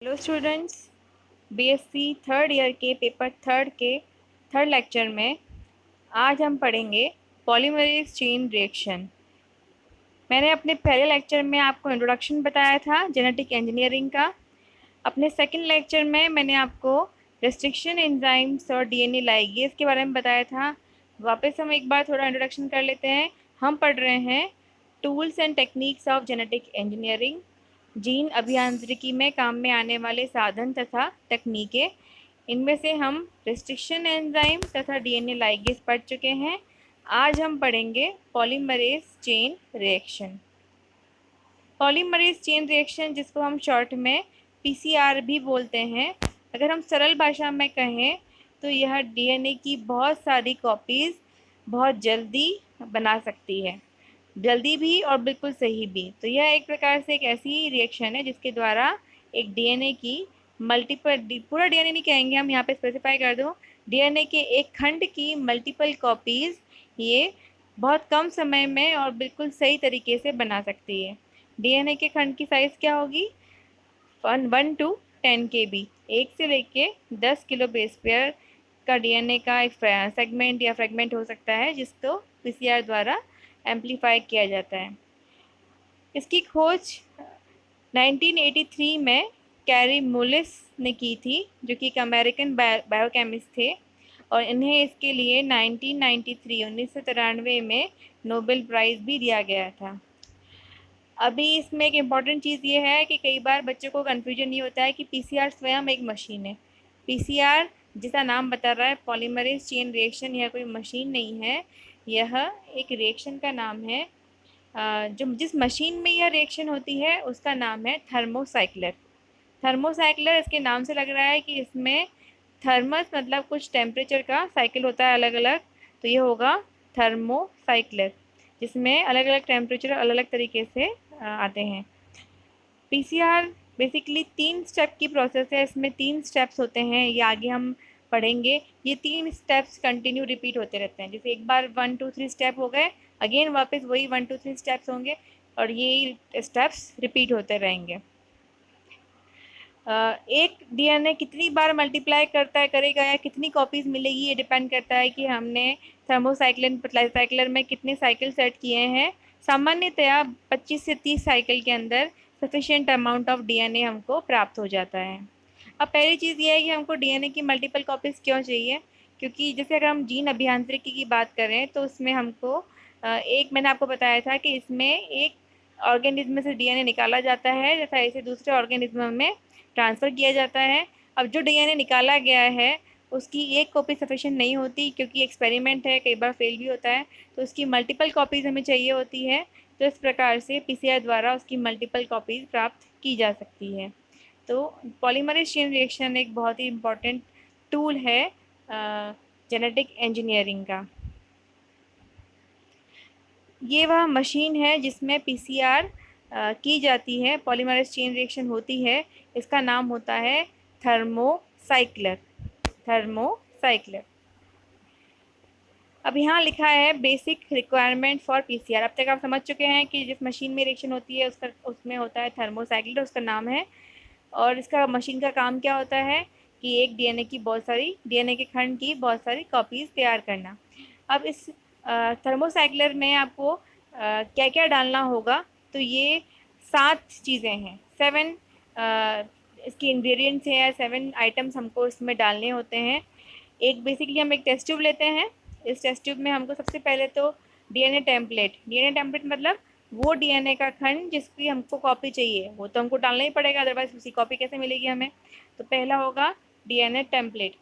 Hello students, BSc third year के paper third के third lecture में आज हम पढ़ेंगे पॉलीमरेज चेन रिएक्शन। मैंने अपने पहले लेक्चर में आपको इंट्रोडक्शन बताया था जेनेटिक इंजीनियरिंग का। अपने सेकंड लेक्चर में मैंने आपको रेस्ट्रिक्शन एंजाइम्स और डीएनए लाइगेज के बारे में बताया था। वापस हम एक बार थोड़ा इंट्रोडक्शन कर लेते हैं। हम पढ़ रहे हैं tools and techniques of genetic engineering, gene अभियांत्रिकी में काम में आने वाले साधन तथा तकनीकें। इनमें से हम रेस्ट्रिक्शन एंजाइम तथा डीएनए लाइगेज पढ़ चुके हैं। आज हम पढ़ेंगे polymerase chain reaction. Polymerase chain reaction, जिसको हम शॉर्ट में पीसीआर भी बोलते हैं, अगर हम सरल भाषा में कहें तो यह डीएनए की बहुत सारी कॉपीज़ बहुत जल्दी बना सकती है, जल्दी भी और बिल्कुल सही भी। तो यह एक प्रकार से एक ऐसी रिएक्शन है जिसके द्वारा एक डीएनए की मल्टीपल, पूरा डीएनए नहीं कहेंगे हम, यहाँ पे स्पेसिफाई कर दो, डीएनए के एक खंड की मल्टीपल कॉपीज़ ये बहुत कम समय में और बिल्कुल सही तरीके से बना सकती है। डीएनए के खंड की साइज़ क्या होगी? 1 to 10 KB, 1 से लेके 10 किलो बेस पेयर का डीएनए का एक सेगमेंट या फ्रेगमेंट हो सकता है, जिसको पीसीआर द्वारा एम्पलीफाई किया जाता है। इसकी खोज 1983 में कैरी मुलिस ने की थी, जो कि एक अमेरिकन बायोकेमिस्ट थे, और इन्हें इसके लिए 1993 में नोबेल प्राइज़ भी दिया गया था। अभी इसमें एक इम्पॉर्टेंट चीज़ ये है कि कई बार बच्चों को कन्फ्यूजन ये होता है कि पीसीआर स्वयं एक मशीन है। पीसीआर, जिसका नाम बता रहा है पॉलीमरेज चेन रिएक्शन, यह कोई मशीन नहीं है, यह एक रिएक्शन का नाम है। जो जिस मशीन में यह रिएक्शन होती है उसका नाम है थर्मोसाइक्लर। थर्मोसाइक्लर इसके नाम से लग रहा है कि इसमें थर्मस मतलब कुछ टेम्परेचर का साइकिल होता है अलग अलग, तो ये होगा थर्मोसाइक्लर, जिसमें अलग अलग टेम्परेचर अलग अलग तरीके से आते हैं। पीसीआर बेसिकली 3 स्टेप की प्रोसेस है। इसमें 3 स्टेप्स होते हैं, ये आगे हम पढ़ेंगे। ये 3 स्टेप्स कंटिन्यू रिपीट होते रहते हैं। जैसे एक बार 1 2 3 स्टेप हो गए, अगेन वापस वही 1 2 3 स्टेप्स होंगे और ये स्टेप्स रिपीट होते रहेंगे। एक डीएनए कितनी बार मल्टीप्लाई करेगा या कितनी कॉपीज़ मिलेगी, ये डिपेंड करता है कि हमने थर्मोसाइक्लर में कितने साइकिल सेट किए हैं। सामान्यतया 25 से 30 साइकिल के अंदर सफिशिएंट अमाउंट ऑफ डीएनए हमको प्राप्त हो जाता है। अब पहली चीज़ ये है कि हमको डीएनए की मल्टीपल कॉपीज़ क्यों चाहिए, क्योंकि जैसे अगर हम जीन अभियांत्रिकी की बात करें तो उसमें हमको एक मैंने आपको बताया था कि इसमें एक ऑर्गेनिज्म से डीएनए निकाला जाता है तथा इसे दूसरे ऑर्गेनिज्म में ट्रांसफ़र किया जाता है। अब जो डीएनए निकाला गया है उसकी एक कॉपी सफिशिएंट नहीं होती, क्योंकि एक्सपेरिमेंट है, कई बार फेल भी होता है, तो उसकी मल्टीपल कॉपीज़ हमें चाहिए होती है। तो इस प्रकार से पीसीआर द्वारा उसकी मल्टीपल कॉपीज़ प्राप्त की जा सकती है। तो पॉलीमरेज चेन रिएक्शन एक बहुत ही इम्पॉर्टेंट टूल है जेनेटिक इंजीनियरिंग का। ये वह मशीन है जिसमें पीसीआर की जाती है, पॉलीमरेज चेन रिएक्शन होती है। इसका नाम होता है थर्मोसाइक्लर। थर्मोसाइक्लर। अब यहाँ लिखा है बेसिक रिक्वायरमेंट फॉर पीसीआर। अब तक आप समझ चुके हैं कि जिस मशीन में रिएक्शन होती है उसमें होता है थर्मोसाइक्लर, उसका नाम है। और इसका मशीन का काम क्या होता है कि एक डीएनए के खंड की बहुत सारी कॉपीज़ तैयार करना। अब इस थर्मोसाइक्लर में आपको क्या क्या डालना होगा, तो ये 7 चीज़ें हैं, 7 इसके इंग्रेडिएंट्स हैं या 7 आइटम्स हमको इसमें डालने होते हैं। एक बेसिकली हम एक टेस्ट ट्यूब लेते हैं। इस टेस्ट ट्यूब में हमको सबसे पहले तो डीएनए टेम्पलेट मतलब वो डीएनए का खंड जिसकी हमको कॉपी चाहिए, वो तो हमको डालना ही पड़ेगा, अदरवाइज उसकी कॉपी कैसे मिलेगी हमें। तो पहला होगा डीएनए टेम्पलेट।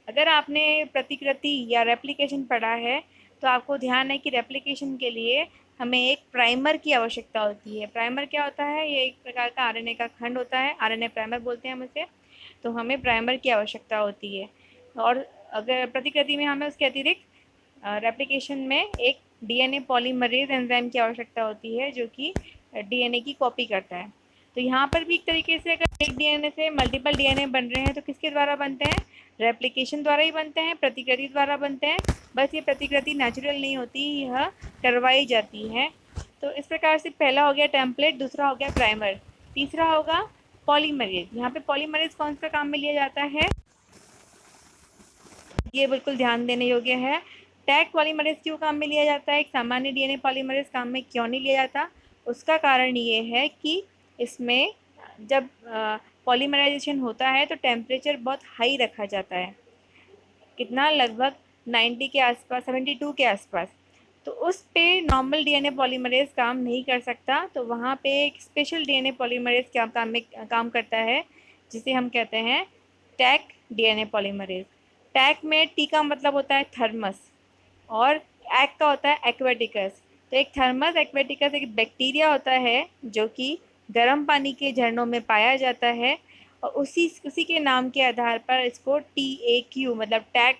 अगर आपने प्रतिकृति या रेप्लिकेशन पढ़ा है तो आपको ध्यान है कि रेप्लिकेशन के लिए हमें एक प्राइमर की आवश्यकता होती है। प्राइमर क्या होता है? ये एक प्रकार का आरएनए का खंड होता है, आरएनए प्राइमर बोलते हैं हम उसे। तो हमें प्राइमर की आवश्यकता होती है। और अगर प्रतिकृति में हमें उसके अतिरिक्त रेप्लिकेशन में एक डीएनए पॉलीमरेज एंजाइम की आवश्यकता होती है, जो कि डीएनए की कॉपी करता है। तो यहाँ पर भी एक तरीके से अगर एक डीएनए से मल्टीपल डीएनए बन रहे हैं तो किसके द्वारा बनते हैं? रेप्लिकेशन द्वारा ही बनते हैं, प्रतिकृति द्वारा बनते हैं। बस ये प्रतिकृति नेचुरल नहीं होती, यह करवाई जाती है। तो इस प्रकार से पहला हो गया टेम्पलेट, दूसरा हो गया प्राइमर, तीसरा होगा पॉलीमरेज, यहाँ पे पॉलीमरेज कौन सा काम में लिया जाता है, ये बिल्कुल ध्यान देने योग्य है। टैग पॉलीमरेज क्यों काम में लिया जाता है, एक सामान्य डीएनए पॉलीमरेज काम में क्यों नहीं लिया जाता, उसका कारण ये है कि इसमें जब पॉलीमराइजेशन होता है तो टेम्परेचर बहुत हाई रखा जाता है, कितना, लगभग 90 के आसपास, 72 के आसपास। तो उस पे नॉर्मल डीएनए पॉलीमरेज काम नहीं कर सकता, तो वहाँ पे एक स्पेशल डीएनए पॉलीमरेज क्या काम करता है, जिसे हम कहते हैं टैग डीएनए पॉलीमरेज। टैग में टी का मतलब होता है थर्मस और एक् का होता है एक्वेटिकस। तो एक थर्मस एक्वेटिकस एक बैक्टीरिया होता है जो कि गर्म पानी के झरनों में पाया जाता है, और उसी के नाम के आधार पर इसको TAQ मतलब टैग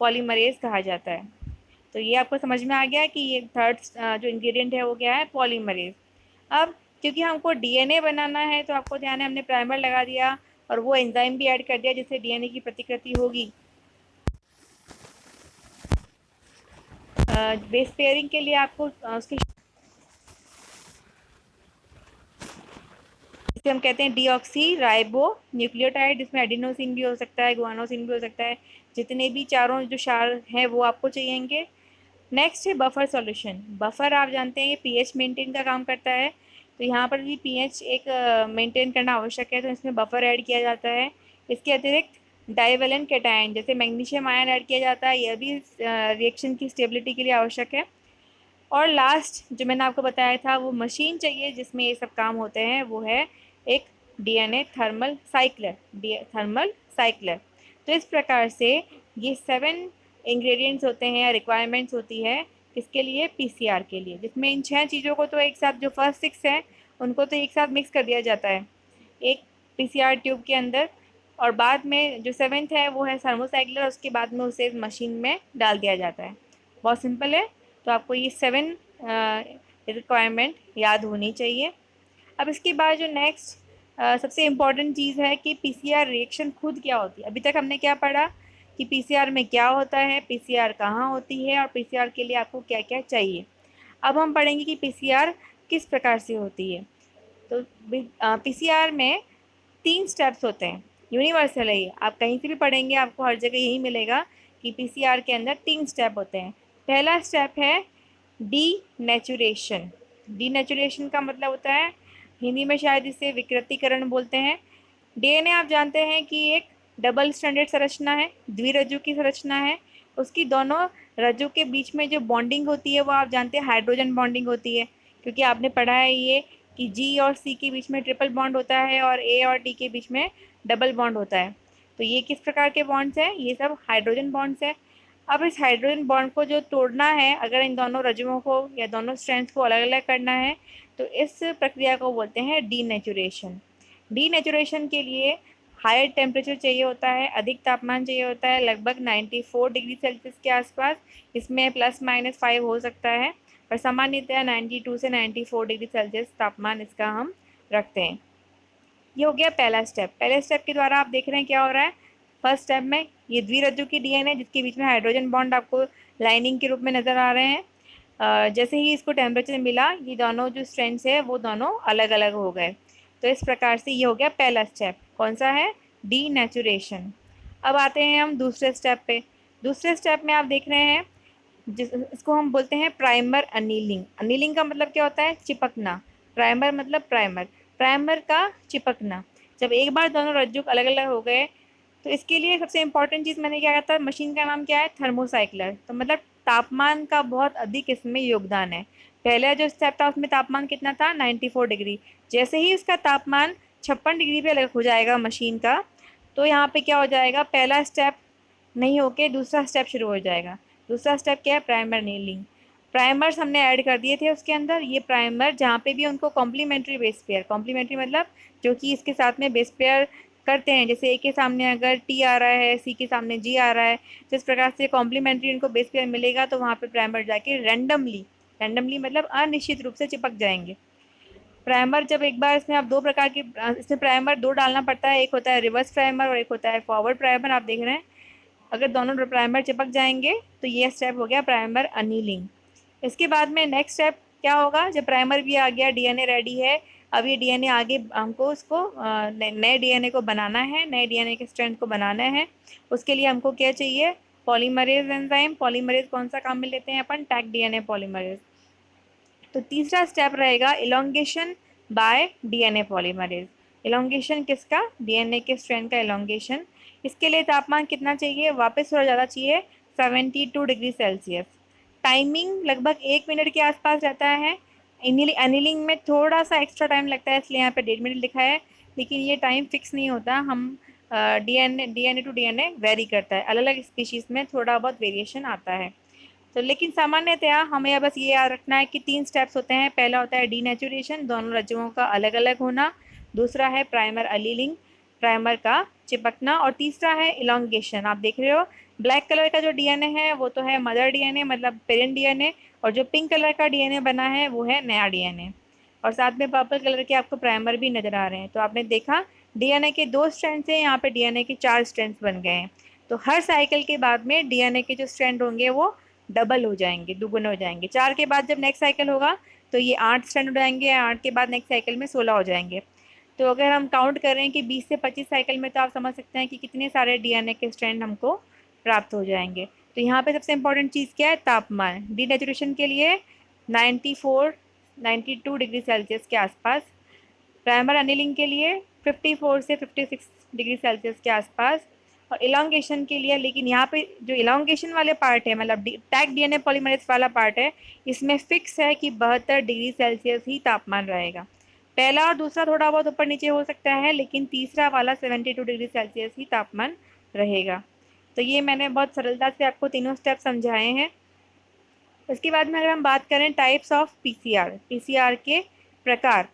पॉलीमरेज कहा जाता है। तो ये आपको समझ में आ गया कि ये थर्ड जो इंग्रेडिएंट है वो क्या है, पॉलीमरेज। अब क्योंकि हमको डीएनए बनाना है तो आपको ध्यान है हमने प्राइमर लगा दिया और वो एंजाइम भी ऐड कर दिया जिससे डीएनए की प्रतिकृति होगी। बेस पेयरिंग के लिए आपको उसकी जिसे हम कहते हैं डीऑक्सी राइबो न्यूक्लियोटाइड, जिसमें एडिनोसिन भी हो सकता है, गुआनोसिन भी हो सकता है, जितने भी चारों जो क्षार हैं वो आपको चाहिएंगे। नेक्स्ट है बफर सॉल्यूशन। बफर आप जानते हैं ये पीएच मेंटेन का काम करता है, तो यहाँ पर भी पीएच एक मेंटेन करना आवश्यक है, तो इसमें बफर ऐड किया जाता है। इसके अतिरिक्त डाइवेलेंट कैटायन जैसे मैग्नीशियम आयन ऐड किया जाता है, यह भी रिएक्शन की स्टेबिलिटी के लिए आवश्यक है। और लास्ट जो मैंने आपको बताया था वो मशीन चाहिए जिसमें ये सब काम होते हैं, वो है एक DNA thermal cycler, thermal cycler. तो इस प्रकार से ये 7 इंग्रेडिएंट्स होते हैं या रिक्वायरमेंट्स होती है किसके लिए, पीसीआर के लिए, जिसमें इन 6 चीज़ों को तो एक साथ, जो फर्स्ट 6 हैं उनको तो एक साथ मिक्स कर दिया जाता है एक पीसीआर ट्यूब के अंदर, और बाद में जो 7th है वो है थर्मोसाइक्लर, उसके बाद में उसे मशीन में डाल दिया जाता है। बहुत सिंपल है, तो आपको ये 7 रिक्वायरमेंट याद होनी चाहिए। अब इसके बाद जो नेक्स्ट सबसे इम्पॉर्टेंट चीज़ है कि पीसीआर रिएक्शन खुद क्या होती है। अभी तक हमने क्या पढ़ा कि पीसीआर में क्या होता है, पीसीआर कहाँ होती है और पीसीआर के लिए आपको क्या क्या चाहिए। अब हम पढ़ेंगे कि पीसीआर किस प्रकार से होती है। तो पीसीआर में 3 स्टेप्स होते हैं, यूनिवर्सल है ये, आप कहीं से भी पढ़ेंगे आपको हर जगह यही मिलेगा कि पीसीआर के अंदर 3 स्टेप होते हैं। पहला स्टेप है डी नेचुरेशन। डी नेचुरेशन का मतलब होता है, हिंदी में शायद इसे विकृतीकरण बोलते हैं। डीएनए आप जानते हैं कि एक डबल स्टैंडर्ड संरचना है, द्विरज्जु की संरचना है, उसकी दोनों रज्जु के बीच में जो बॉन्डिंग होती है वो आप जानते हैं हाइड्रोजन बॉन्डिंग होती है, क्योंकि आपने पढ़ा है ये कि जी और सी के बीच में ट्रिपल बॉन्ड होता है और ए और डी के बीच में डबल बॉन्ड होता है। तो ये किस प्रकार के बॉन्ड्स हैं, ये सब हाइड्रोजन बॉन्ड्स हैं। अब इस हाइड्रोजन बॉन्ड को जो तोड़ना है, अगर इन दोनों रज्जुओं को या दोनों स्ट्रैंड्स को अलग अलग करना है, तो इस प्रक्रिया को बोलते हैं डीनेचुरेशन। डीनेचुरेशन के लिए हायर टेम्परेचर चाहिए होता है, अधिक तापमान चाहिए होता है, लगभग 94 डिग्री सेल्सियस के आसपास, इसमें ±5 हो सकता है, पर सामान्यतः 92 से 94 डिग्री सेल्सियस तापमान इसका हम रखते हैं। ये हो गया पहला स्टेप। पहले स्टेप के द्वारा आप देख रहे हैं क्या हो रहा है, फर्स्ट स्टेप में ये द्विरज्जु की डीएनए जिसके बीच में हाइड्रोजन बॉन्ड आपको लाइनिंग के रूप में नज़र आ रहे हैं, जैसे ही इसको टेम्परेचर मिला ये दोनों जो स्ट्रैंड्स है वो दोनों अलग अलग हो गए। तो इस प्रकार से ये हो गया पहला स्टेप, कौन सा है, डीनेचुरेशन। अब आते हैं हम दूसरे स्टेप पे। दूसरे स्टेप में आप देख रहे हैं इसको हम बोलते हैं प्राइमर अनीलिंग। अनीलिंग का मतलब क्या होता है, चिपकना। प्राइमर मतलब प्राइमर, प्राइमर का चिपकना। जब एक बार दोनों रज्जु अलग अलग हो गए तो इसके लिए सबसे इम्पॉर्टेंट चीज़ मैंने क्या कहा था, मशीन का नाम क्या है, थर्मोसाइक्लर। तो मतलब तापमान का बहुत अधिक इसमें योगदान है। पहला जो स्टेप था उसमें तापमान कितना था, 94 डिग्री। जैसे ही उसका तापमान 56 डिग्री पे अलग हो जाएगा मशीन का, तो यहाँ पे क्या हो जाएगा, पहला स्टेप नहीं होके दूसरा स्टेप शुरू हो जाएगा। दूसरा स्टेप क्या है, प्राइमर नीलिंग। प्राइमर्स हमने ऐड कर दिए थे उसके अंदर। ये प्राइमर जहाँ पे भी उनको कॉम्प्लीमेंट्री बेस पेयर, कॉम्प्लीमेंट्री मतलब जो कि इसके साथ में बेस पेयर करते हैं, जैसे ए के सामने अगर टी आ रहा है, सी के सामने जी आ रहा है, जिस प्रकार से कॉम्प्लीमेंट्री उनको बेस पेयर मिलेगा तो वहाँ पे प्राइमर जाके रैंडमली, रैंडमली मतलब अनिश्चित रूप से चिपक जाएंगे। प्राइमर जब एक बार इसमें आप दो प्रकार के, इसमें प्राइमर दो डालना पड़ता है, एक होता है रिवर्स प्राइमर और एक होता है फॉरवर्ड प्राइमर। आप देख रहे हैं अगर दोनों प्राइमर चिपक जाएंगे तो ये स्टेप हो गया प्राइमर अनीलिंग। इसके बाद में नेक्स्ट स्टेप क्या होगा, जब प्राइमर भी आ गया, डीएनए रेडी है, अब ये डीएनए आगे हमको उसको नए डीएनए को बनाना है, नए डीएनए के स्ट्रैंड को बनाना है। उसके लिए हमको क्या चाहिए? Polymerase enzyme. पॉलीमरेज कौन सा काम में लेते हैं अपन? Tag DNA polymerase. तो तीसरा स्टेप रहेगा elongation bye DNA polymerase. Elongation किसका? डीएनए के स्ट्रैंड का इलोंगेशन। इसके लिए तापमान कितना चाहिए? वापस थोड़ा ज़्यादा चाहिए, 72 डिग्री सेल्सियस। टाइमिंग लगभग 1 मिनट के आसपास रहता है। एनिलिंग में थोड़ा सा एक्स्ट्रा टाइम लगता है, इसलिए यहाँ पे 1.5 मिनट लिखा है, लेकिन ये टाइम फिक्स नहीं होता। हम डीएनए टू डीएनए वेरी करता है, अलग अलग स्पीशीज़ में थोड़ा बहुत वेरिएशन आता है। तो लेकिन सामान्यतया हमें बस ये याद रखना है कि 3 स्टेप्स होते हैं। पहला होता है डीनेचुरेशन, दोनों रज्जुओं का अलग अलग होना। दूसरा है प्राइमर अलीलिंग, प्राइमर का चिपकना। और तीसरा है इलोंगेशन। आप देख रहे हो ब्लैक कलर का जो डीएनए है वो तो है मदर डीएनए, मतलब पेरेंट डीएनए, और जो पिंक कलर का डीएनए बना है वो है नया डीएनए। और साथ में पर्पल कलर के आपको प्राइमर भी नज़र आ रहे हैं। तो आपने देखा डीएनए के 2 स्ट्रैंड से यहाँ पे डीएनए के 4 स्ट्रैंड्स बन गए हैं। तो हर साइकिल के बाद में डीएनए के जो स्ट्रैंड होंगे वो डबल हो जाएंगे, दुगुने हो जाएंगे। 4 के बाद जब नेक्स्ट साइकिल होगा तो ये 8 स्ट्रैंड हो जाएंगे, 8 के बाद नेक्स्ट साइकिल में 16 हो जाएंगे। तो अगर हम काउंट करें कि 20 से 25 साइकिल में, तो आप समझ सकते हैं कि कितने सारे डीएनए के स्ट्रैंड हमको प्राप्त हो जाएंगे। तो यहाँ पे सबसे इंपॉर्टेंट चीज़ क्या है? तापमान। डीनेचुरेशन के लिए 92 डिग्री सेल्सियस के आसपास, प्राइमर अनिलिंग के लिए 54 से 56 डिग्री सेल्सियस के आसपास, और इलांगेशन के लिए, लेकिन यहाँ पे जो इलांगेशन वाले पार्ट है, मतलब टैग डीएनए पॉलीमरेज वाला पार्ट है, इसमें फिक्स है कि 72 डिग्री सेल्सियस ही तापमान रहेगा। पहला और दूसरा थोड़ा बहुत ऊपर नीचे हो सकता है, लेकिन तीसरा वाला 72 डिग्री सेल्सियस ही तापमान रहेगा। तो ये मैंने बहुत सरलता से आपको तीनों स्टेप समझाए हैं। इसके बाद में अगर हम बात करें टाइप्स ऑफ पीसीआर के प्रकार,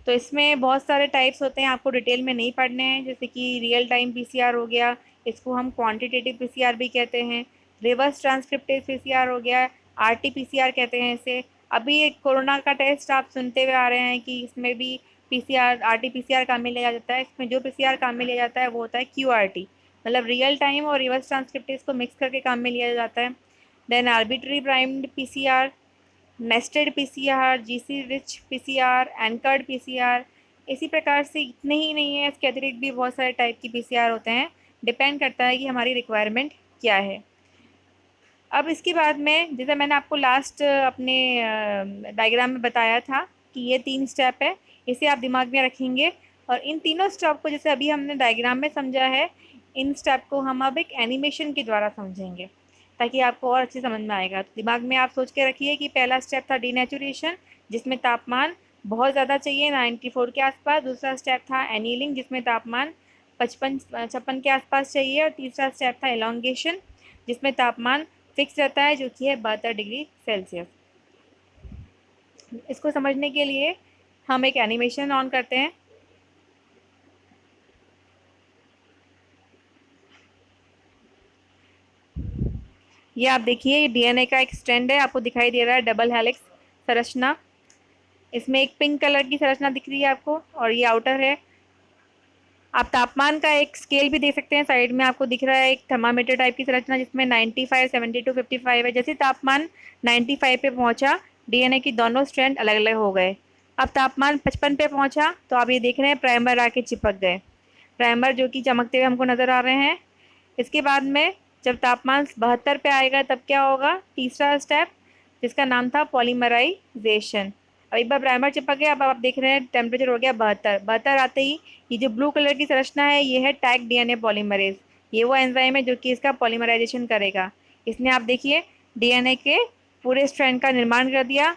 तो इसमें बहुत सारे टाइप्स होते हैं, आपको डिटेल में नहीं पढ़ने हैं। जैसे कि रियल टाइम पीसीआर हो गया, इसको हम क्वांटिटेटिव पीसीआर भी कहते हैं। रिवर्स ट्रांसक्रिप्टिव पीसीआर हो गया, आरटी-पीसीआर कहते हैं इसे। अभी एक कोरोना का टेस्ट आप सुनते हुए आ रहे हैं कि इसमें भी पीसीआर आरटी-पीसीआर काम में लिया जाता है। इसमें जो पीसीआर काम में लिया जाता है वो होता है क्यूआरटी, मतलब रियल टाइम और रिवर्स ट्रांसक्रिप्टिव को मिक्स करके काम में लिया जाता है। Then arbitrary primed PCR, nested PCR, GC rich PCR, anchored PCR. इसी प्रकार से इतने ही नहीं है, इसके अतिरिक्त भी बहुत सारे टाइप की पीसीआर होते हैं। डिपेंड करता है कि हमारी रिक्वायरमेंट क्या है। अब इसके बाद में, जैसे मैंने आपको लास्ट अपने डायग्राम में बताया था कि ये 3 स्टेप है, इसे आप दिमाग में रखेंगे। और इन तीनों स्टेप को, जैसे अभी हमने डायग्राम में समझा है, इन स्टेप को हम अब एक एनिमेशन के द्वारा समझेंगे ताकि आपको और अच्छे समझ में आएगा। तो दिमाग में आप सोच के रखिए कि पहला स्टेप था डीनेचुरेशन, जिसमें तापमान बहुत ज़्यादा चाहिए, 94 के आसपास। दूसरा स्टेप था एनीलिंग, जिसमें तापमान 56 के आसपास चाहिए। और तीसरा स्टेप था एलोंगेशन, जिसमें तापमान फिक्स रहता है, जो कि है 72 डिग्री सेल्सियस। इसको समझने के लिए हम एक एनिमेशन ऑन करते हैं। ये आप देखिए, ये डीएनए का एक स्ट्रैंड है, आपको दिखाई दे रहा है डबल हेलिक्स संरचना। इसमें एक पिंक कलर की संरचना दिख रही है आपको, और ये आउटर है। आप तापमान का एक स्केल भी देख सकते हैं, साइड में आपको दिख रहा है एक थर्मामीटर टाइप की संरचना, जिसमें 95, 72, 55 है। जैसे तापमान 95 पे पहुंचा, डीएनए की दोनों स्ट्रैंड अलग अलग हो गए। अब तापमान 55 पे पहुंचा तो आप ये देख रहे हैं प्राइमर आके चिपक गए, प्राइमर जो कि चमकते हुए हमको नज़र आ रहे हैं। इसके बाद में जब तापमान 72 पे आएगा तब क्या होगा? तीसरा स्टेप, जिसका नाम था पॉलीमराइजेशन। अब एक बार प्राइमर चिपक गया, अब आप देख रहे हैं टेम्परेचर हो गया 72। 72 आते ही ये जो ब्लू कलर की संरचना है, ये है टैग डीएनए पॉलीमरेज। ये वो एंजाइम है जो कि इसका पॉलीमराइजेशन करेगा। इसने, आप देखिए, डीएनए के पूरे स्ट्रैंड का निर्माण कर दिया।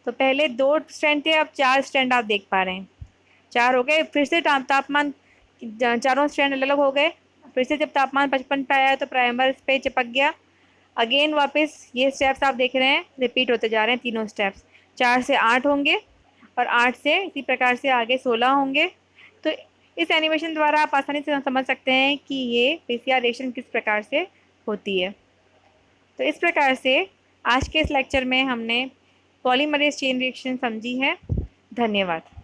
तो पहले 2 स्ट्रैंड थे, अब 4 स्ट्रैंड आप देख पा रहे हैं, 4 हो गए। फिर से तापमान, चारों स्ट्रैंड अलग अलग हो गए। फिर से जब तापमान 55 पे आया तो प्राइमर इस पे चिपक गया। अगेन वापस ये स्टेप्स आप देख रहे हैं रिपीट होते जा रहे हैं, तीनों स्टेप्स। 4 से 8 होंगे, और 8 से इसी प्रकार से आगे 16 होंगे। तो इस एनिमेशन द्वारा आप आसानी से समझ सकते हैं कि ये पीसीआर रिएक्शन किस प्रकार से होती है। तो इस प्रकार से आज के इस लेक्चर में हमने पॉलीमरेज चेन रिएक्शन समझी है। धन्यवाद।